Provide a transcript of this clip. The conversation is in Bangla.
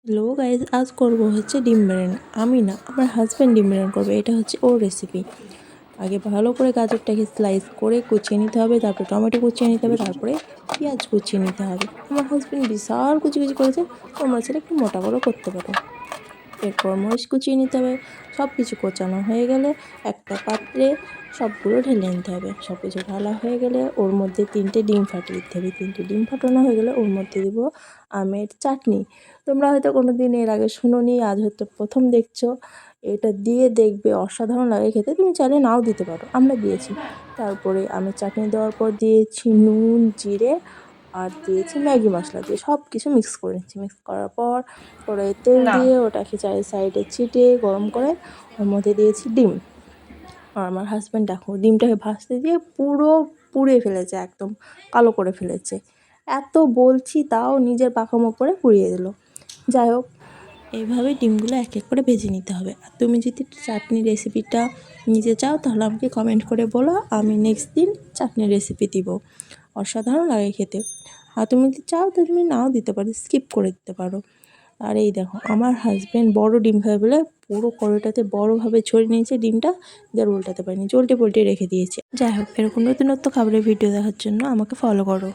হ্যালো গাইজ, আজ করবো হচ্ছে ডিম বিরিয়ানি। আমি না, আমার হাজব্যান্ড ডিম বিরিয়ানি করবে। এটা হচ্ছে ওর রেসিপি। আগে ভালো করে গাজরটাকে স্লাইস করে কুচিয়ে নিতে হবে, তারপরে টমেটো কুচিয়ে নিতে হবে, তারপরে পেঁয়াজ কুচিয়ে নিতে হবে। আমার হাজব্যান্ড বিশাল কুচি কুচি করেছে, তোমরা সেটা একটু মোটা করে করতে পারো। এরপর মরিচ কুচিয়ে নিতে হবে। সব কিছু কোচানো হয়ে গেলে একটা পাত্রে সবগুলো ঢেলে নিতে হবে। সব কিছু ঢালা হয়ে গেলে ওর মধ্যে 3টে ডিম ফাটিয়ে দিতে হবে। 3টে ডিম ফাটানো হয়ে গেলে ওর মধ্যে দেবো আমের চাটনি। তোমরা হয়তো কোনো দিন এর আগে শোনোনি, আজ হয়তো প্রথম দেখছো। এটা দিয়ে দেখবে অসাধারণ লাগে খেতে। তুমি চাইলে নাও দিতে পারো, আমরা দিয়েছি। তারপরে আমের চাটনি দেওয়ার পর দিয়েছি নুন, জিরে আর দিয়েছি ম্যাগি মশলা দিয়ে সব কিছু মিক্স করে নিচ্ছি। মিক্স করার পর কড়াইয়ে তেল না। দিয়ে ওটাকে চারি সাইডে ছিটিয়ে গরম করে ওর মধ্যে দিয়েছি ডিম। আর আমার হাজব্যান্ড দেখো ডিমটাকে ভাজতে দিয়ে পুরো পুড়ে ফেলেছে, একদম কালো করে ফেলেছে। এত বলছি তাও নিজের পাকামো করে পুড়িয়ে দিল। যাই হোক, এইভাবে ডিমগুলো এক এক করে ভেজে নিতে হবে। আর তুমি যদি চাটনির রেসিপিটা নিতে চাও তাহলে আমাকে কমেন্ট করে বলো, আমি নেক্সট দিন চাটনির রেসিপি দিব। অসাধারণ লাগে খেতে। আর তুমি যদি চাও তো তুমি নাও দিতে পারো, স্কিপ করে দিতে পারো। আর এই দেখো, আমার হাজব্যান্ড বড় ডিম খাবে বলে পুরো কড়াইটাতে বড়োভাবে ছড়িয়ে নিয়েছে ডিমটা, দিয়ে উল্টাতে পারিনি, উল্টে রেখে দিয়েছে। যাই হোক, এরকম নতুনত্ব খাবারের ভিডিও দেখার জন্য আমাকে ফলো করো।